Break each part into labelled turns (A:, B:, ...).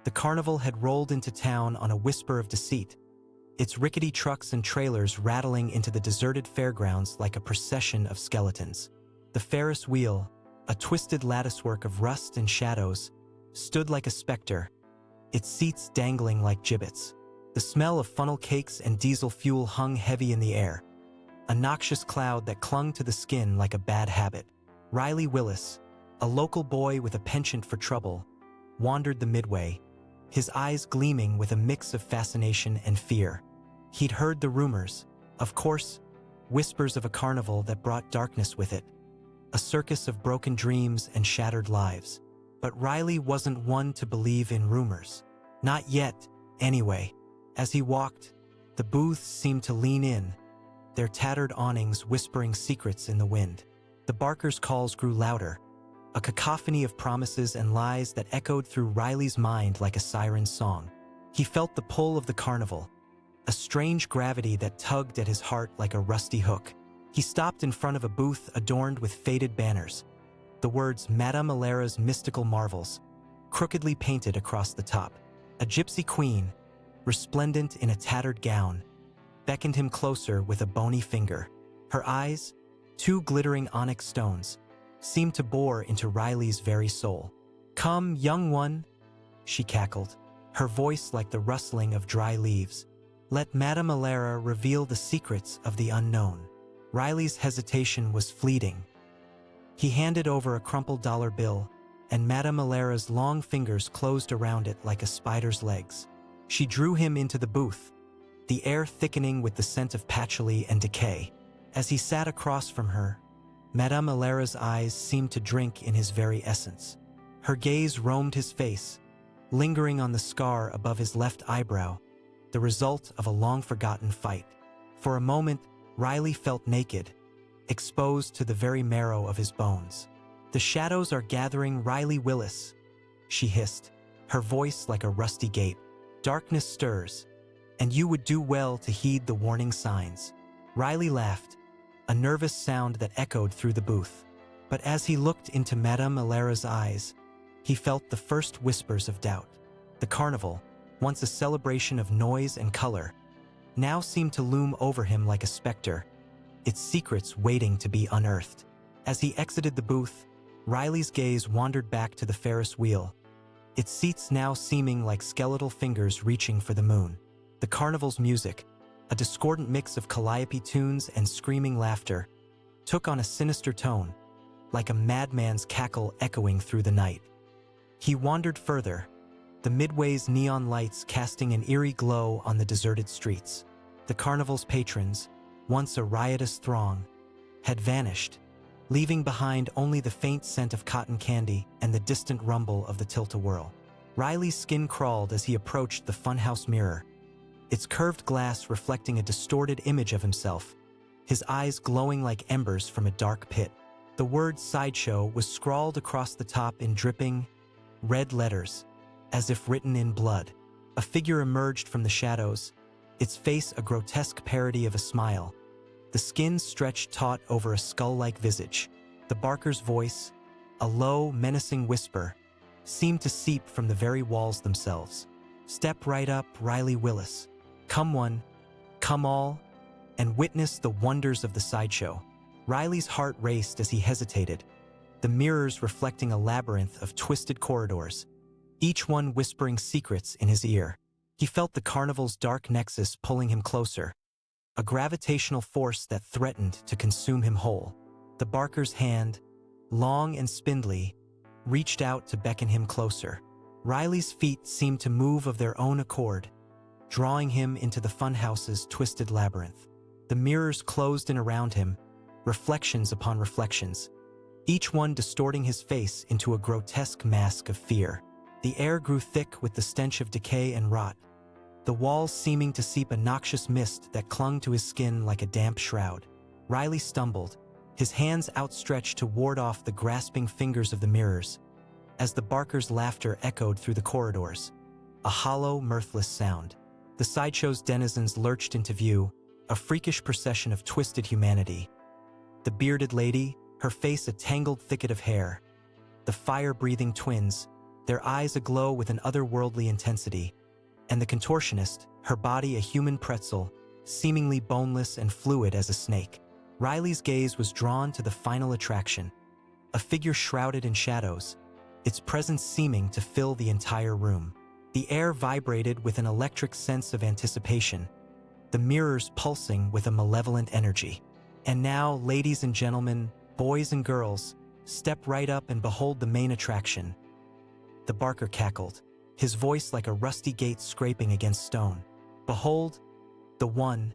A: The carnival had rolled into town on a whisper of deceit, its rickety trucks and trailers rattling into the deserted fairgrounds like a procession of skeletons. The Ferris wheel, a twisted latticework of rust and shadows, stood like a specter, its seats dangling like gibbets. The smell of funnel cakes and diesel fuel hung heavy in the air, a noxious cloud that clung to the skin like a bad habit. Riley Willis, a local boy with a penchant for trouble, wandered the midway, his eyes gleaming with a mix of fascination and fear. He'd heard the rumors, of course, whispers of a carnival that brought darkness with it, a circus of broken dreams and shattered lives. But Riley wasn't one to believe in rumors. Not yet, anyway. As he walked, the booths seemed to lean in, their tattered awnings whispering secrets in the wind. The barkers' calls grew louder, a cacophony of promises and lies that echoed through Riley's mind like a siren's song. He felt the pull of the carnival, a strange gravity that tugged at his heart like a rusty hook. He stopped in front of a booth adorned with faded banners, the words Madame Alera's Mystical Marvels, crookedly painted across the top. A gypsy queen, resplendent in a tattered gown, beckoned him closer with a bony finger. Her eyes, two glittering onyx stones, seemed to bore into Riley's very soul. "Come, young one," she cackled, her voice like the rustling of dry leaves. "Let Madame Alera reveal the secrets of the unknown." Riley's hesitation was fleeting. He handed over a crumpled dollar bill, and Madame Alera's long fingers closed around it like a spider's legs. She drew him into the booth, the air thickening with the scent of patchouli and decay. As he sat across from her, Madame Alera's eyes seemed to drink in his very essence. Her gaze roamed his face, lingering on the scar above his left eyebrow, the result of a long-forgotten fight. For a moment, Riley felt naked, exposed to the very marrow of his bones. "The shadows are gathering, Riley Willis," she hissed, her voice like a rusty gate. "Darkness stirs, and you would do well to heed the warning signs." Riley laughed, a nervous sound that echoed through the booth. But as he looked into Madame Alera's eyes, he felt the first whispers of doubt. The carnival, once a celebration of noise and color, now seemed to loom over him like a specter, its secrets waiting to be unearthed. As he exited the booth, Riley's gaze wandered back to the Ferris wheel, its seats now seeming like skeletal fingers reaching for the moon. The carnival's music, a discordant mix of calliope tunes and screaming laughter, took on a sinister tone, like a madman's cackle echoing through the night. He wandered further, the Midway's neon lights casting an eerie glow on the deserted streets. The carnival's patrons, once a riotous throng, had vanished, leaving behind only the faint scent of cotton candy and the distant rumble of the tilt-a-whirl. Riley's skin crawled as he approached the funhouse mirror, its curved glass reflecting a distorted image of himself, his eyes glowing like embers from a dark pit. The word "sideshow" was scrawled across the top in dripping, red letters, as if written in blood. A figure emerged from the shadows, its face a grotesque parody of a smile, the skin stretched taut over a skull-like visage. The barker's voice, a low, menacing whisper, seemed to seep from the very walls themselves. "Step right up, Riley Willis. Come one, come all, and witness the wonders of the sideshow." Riley's heart raced as he hesitated, the mirrors reflecting a labyrinth of twisted corridors, each one whispering secrets in his ear. He felt the carnival's dark nexus pulling him closer, a gravitational force that threatened to consume him whole. The barker's hand, long and spindly, reached out to beckon him closer. Riley's feet seemed to move of their own accord, drawing him into the funhouse's twisted labyrinth. The mirrors closed in around him, reflections upon reflections, each one distorting his face into a grotesque mask of fear. The air grew thick with the stench of decay and rot, the walls seeming to seep a noxious mist that clung to his skin like a damp shroud. Riley stumbled, his hands outstretched to ward off the grasping fingers of the mirrors, as the barker's laughter echoed through the corridors, a hollow, mirthless sound. The sideshow's denizens lurched into view, a freakish procession of twisted humanity. The bearded lady, her face a tangled thicket of hair. The fire-breathing twins, their eyes aglow with an otherworldly intensity, and the contortionist, her body a human pretzel, seemingly boneless and fluid as a snake. Riley's gaze was drawn to the final attraction, a figure shrouded in shadows, its presence seeming to fill the entire room. The air vibrated with an electric sense of anticipation, the mirrors pulsing with a malevolent energy. And now, ladies and gentlemen, boys and girls, step right up and behold the main attraction. The barker cackled, his voice like a rusty gate scraping against stone. Behold, the one,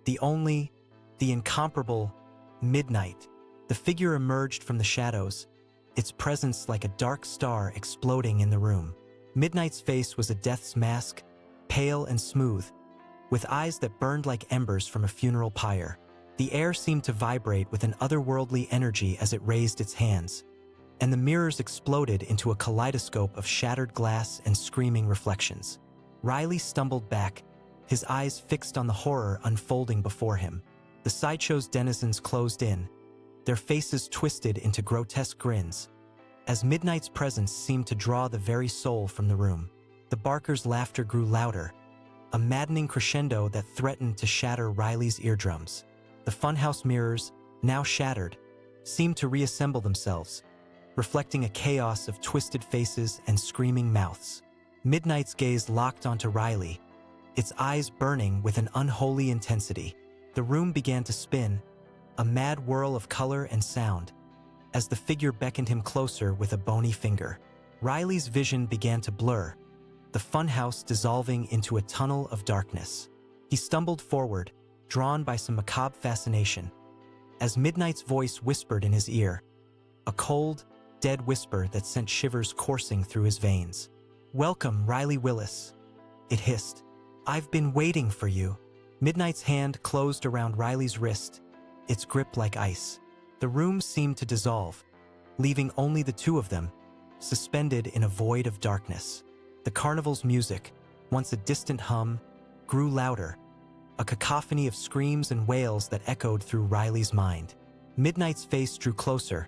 A: the only, the incomparable Midnight. The figure emerged from the shadows, its presence like a dark star exploding in the room. Midnight's face was a death's mask, pale and smooth, with eyes that burned like embers from a funeral pyre. The air seemed to vibrate with an otherworldly energy as it raised its hands, and the mirrors exploded into a kaleidoscope of shattered glass and screaming reflections. Riley stumbled back, his eyes fixed on the horror unfolding before him. The sideshow's denizens closed in, their faces twisted into grotesque grins, as Midnight's presence seemed to draw the very soul from the room. The barker's laughter grew louder, a maddening crescendo that threatened to shatter Riley's eardrums. The funhouse mirrors, now shattered, seemed to reassemble themselves, reflecting a chaos of twisted faces and screaming mouths. Midnight's gaze locked onto Riley, its eyes burning with an unholy intensity. The room began to spin, a mad whirl of color and sound, as the figure beckoned him closer with a bony finger. Riley's vision began to blur, the funhouse dissolving into a tunnel of darkness. He stumbled forward, drawn by some macabre fascination, as Midnight's voice whispered in his ear, a cold, dead whisper that sent shivers coursing through his veins. "Welcome, Riley Willis," it hissed. "I've been waiting for you." Midnight's hand closed around Riley's wrist, its grip like ice. The room seemed to dissolve, leaving only the two of them, suspended in a void of darkness. The carnival's music, once a distant hum, grew louder, a cacophony of screams and wails that echoed through Riley's mind. Midnight's face drew closer,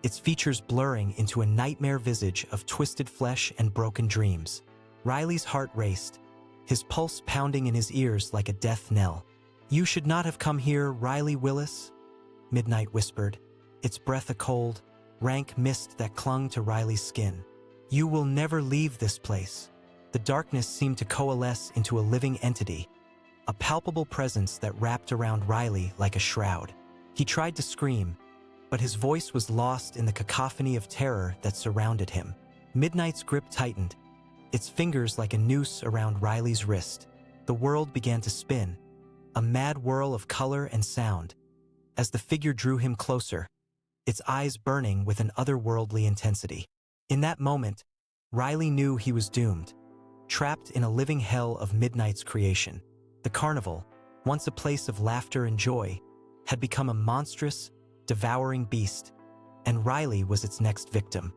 A: its features blurring into a nightmare visage of twisted flesh and broken dreams. Riley's heart raced, his pulse pounding in his ears like a death knell. "You should not have come here, Riley Willis," Midnight whispered, its breath a cold, rank mist that clung to Riley's skin. "You will never leave this place." The darkness seemed to coalesce into a living entity, a palpable presence that wrapped around Riley like a shroud. He tried to scream, but his voice was lost in the cacophony of terror that surrounded him. Midnight's grip tightened, its fingers like a noose around Riley's wrist. The world began to spin, a mad whirl of color and sound, as the figure drew him closer, its eyes burning with an otherworldly intensity. In that moment, Riley knew he was doomed, trapped in a living hell of Midnight's creation. The carnival, once a place of laughter and joy, had become a monstrous, devouring beast, and Riley was its next victim.